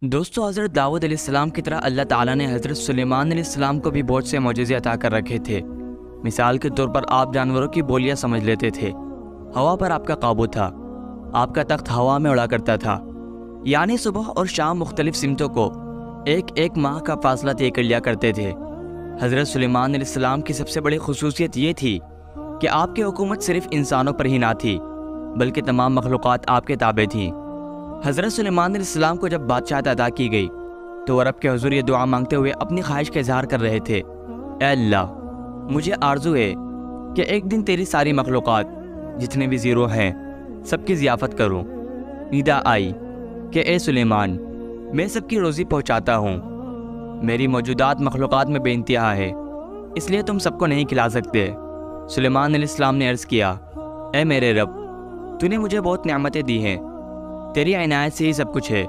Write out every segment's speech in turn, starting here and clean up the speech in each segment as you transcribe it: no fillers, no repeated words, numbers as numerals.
دوستو حضرت داؤد علیہ السلام کی طرح اللہ تعالیٰ نے حضرت سلیمان علیہ السلام کو بھی بہت سے معجزے عطا کر رکھے تھے۔ مثال کے طور پر آپ جانوروں کی بولیاں سمجھ لیتے تھے، ہوا پر آپ کا قابو تھا، آپ کا تخت ہوا میں اڑا کرتا تھا، یعنی صبح اور شام مختلف سمتوں کو ایک ماہ کا فاصلہ طے کر لیا کرتے تھے۔ حضرت سلیمان علیہ السلام کی سب سے بڑی خصوصیت یہ تھی کہ آپ کی حکومت صرف انسانوں پر ہی نہ تھی بلکہ تمام مخلوقات آپ کے تابع تھیں۔ حضرت سلیمان علیہ السلام کو جب بادشاہت عطا کی گئی تو وہ رب کے حضور یہ دعا مانگتے ہوئے اپنی خواہش کا اظہار کر رہے تھے، اے اللہ، مجھے آرزو ہے کہ ایک دن تیری ساری مخلوقات جتنے بھی زیرو ہیں سب کی ضیافت کروں۔ ندا آئی کہ اے سلیمان، میں سب کی روزی پہنچاتا ہوں، میری موجودات مخلوقات میں بے انتہا ہے، اس لیے تم سب کو نہیں کھلا سکتے۔ سلیمان علیہ السلام نے عرض کیا، اے میرے رب، تو نے مجھے بہت نعمتیں دی ہیں، تیری عنایت سے ہی سب کچھ ہے،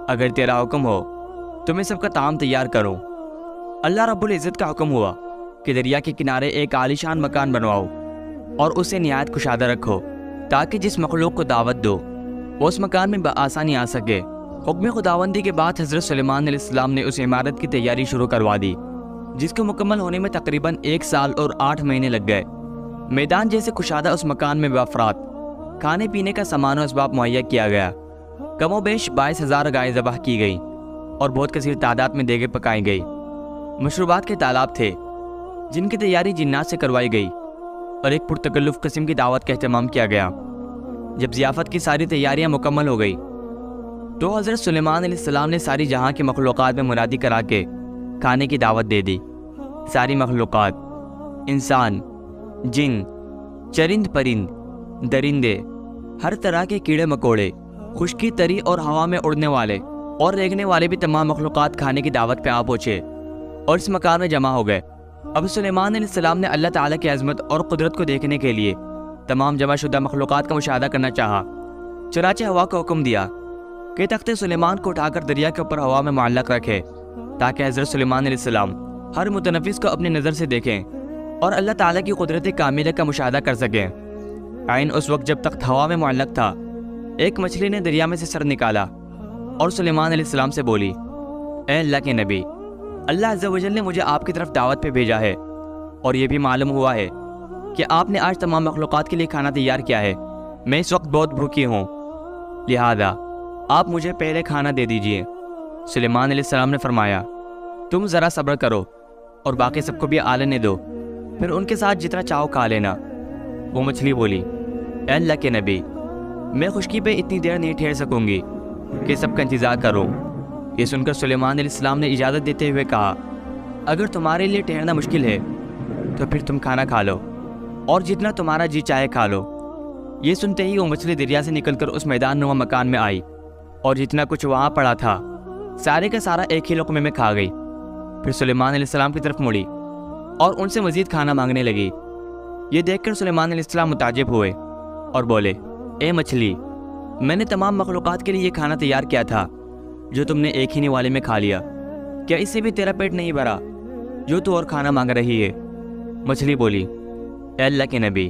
اگر تیرا حکم ہو تو میں سب کا طعام تیار کروں۔ اللہ رب العزت کا حکم ہوا کہ دریا کے کنارے ایک عالیشان مکان بنواؤ اور اسے نہایت کشادہ رکھو تاکہ جس مخلوق کو دعوت دو وہ اس مکان میں بآسانی آ سکے۔ حکم خداوندی کے بعد حضرت سلیمان علیہ السلام نے اس عمارت کی تیاری شروع کروا دی، جس کو مکمل ہونے میں تقریباً 1 سال اور 8 مہینے لگ گئے۔ میدان جیسے کشادہ اس مکان میں بافراد کھانے پینے کا سامان و اسباب مہیا کیا گیا۔ کم و بیش 22,000 گائیں ذبح کی گئی اور بہت کثیر تعداد میں دیگیں پکائی گئی۔ مشروبات کے تالاب تھے جن کی تیاری جنات سے کروائی گئی اور ایک پرتکلف قسم کی دعوت کا اہتمام کیا گیا۔ جب ضیافت کی ساری تیاریاں مکمل ہو گئی تو حضرت سلیمان علیہ السلام نے ساری جہاں کی مخلوقات میں منادی کرا کے کھانے کی دعوت دے دی۔ ساری مخلوقات، انسان، جن، چرند پرند، درندے، ہر طرح کے کیڑے مکوڑے، خشکی تری اور ہوا میں اڑنے والے اور ریگنے والے بھی تمام مخلوقات کھانے کی دعوت پہ آ پہنچے اور اس مکان میں جمع ہو گئے۔ اب سلیمان علیہ السلام نے اللہ تعالیٰ کی عظمت اور قدرت کو دیکھنے کے لیے تمام جمع شدہ مخلوقات کا مشاہدہ کرنا چاہا، چنانچہ ہوا کو حکم دیا کہ تخت سلیمان کو اٹھا کر دریا کے اوپر ہوا میں معلق رکھے تاکہ حضرت سلیمان علیہ السلام ہر متنفس کو اپنی نظر سے دیکھیں اور اللہ تعالیٰ کی قدرت کاملہ کا مشاہدہ کر سکیں۔ عین اس وقت جب تخت ہوا میں معلق تھا، ایک مچھلی نے دریا میں سے سر نکالا اور سلیمان علیہ السلام سے بولی، اے اللہ کے نبی، اللہ عز و جل نے مجھے آپ کی طرف دعوت پہ بھیجا ہے اور یہ بھی معلوم ہوا ہے کہ آپ نے آج تمام مخلوقات کے لیے کھانا تیار کیا ہے۔ میں اس وقت بہت بھوکی ہوں، لہذا آپ مجھے پہلے کھانا دے دیجئے۔ سلیمان علیہ السلام نے فرمایا، تم ذرا صبر کرو اور باقی سب کو بھی آلنے دو، پھر ان کے ساتھ جتنا چاہو کھا لینا۔ وہ مچھلی بولی، اے اللہ کے نبی، میں خشکی پہ اتنی دیر نہیں ٹھہر سکوں گی کہ سب کا انتظار کروں۔ یہ سن کر سلیمان علیہ السلام نے اجازت دیتے ہوئے کہا، اگر تمہارے لیے ٹھہرنا مشکل ہے تو پھر تم کھانا کھا لو اور جتنا تمہارا جی چاہے کھا لو۔ یہ سنتے ہی وہ مچھلی دریا سے نکل کر اس میدان نما مکان میں آئی اور جتنا کچھ وہاں پڑا تھا سارے کا سارا ایک ہی لقمے میں کھا گئی۔ پھر سلیمان علیہ السلام کی طرف مڑی اور ان سے مزید کھانا مانگنے لگی۔ یہ دیکھ کر سلیمان علیہ السلام متعجب ہوئے اور بولے، اے مچھلی، میں نے تمام مخلوقات کے لیے یہ کھانا تیار کیا تھا جو تم نے ایک ہی نوالے میں کھا لیا، کیا اس سے بھی تیرا پیٹ نہیں بھرا جو تو اور کھانا مانگ رہی ہے؟ مچھلی بولی، اے اللہ کے نبی،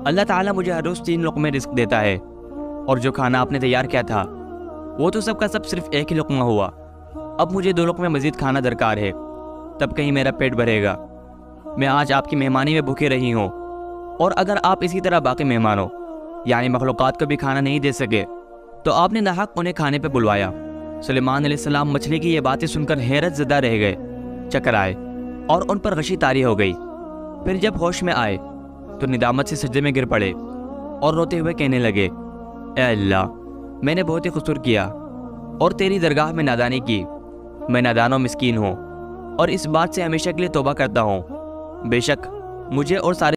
اللہ تعالیٰ مجھے ہر روز 3 لقمے رزق دیتا ہے اور جو کھانا آپ نے تیار کیا تھا وہ تو سب کا سب صرف ایک ہی لقمہ ہوا، اب مجھے 2 لقمے مزید کھانا درکار ہے، تب کہیں میرا پیٹ بھرے گا۔ میں آج آپ کی مہمانی میں بھوکے رہی ہوں اور اگر آپ اسی طرح باقی مہمانوں یعنی مخلوقات کو بھی کھانا نہیں دے سکے تو آپ نے ناحق انہیں کھانے پہ بلوایا۔ سلیمان علیہ السلام مچھلی کی یہ باتیں سن کر حیرت زدہ رہ گئے، چکر آئے اور ان پر غشی طاری ہو گئی۔ پھر جب ہوش میں آئے تو ندامت سے سجدے میں گر پڑے اور روتے ہوئے کہنے لگے، اے اللہ، میں نے بہت ہی قصور کیا اور تیری درگاہ میں نادانی کی، میں نادان و مسکین ہوں اور اس بات سے ہمیشہ کے لیے توبہ کرتا ہوں، بے شک مجھے اور سارے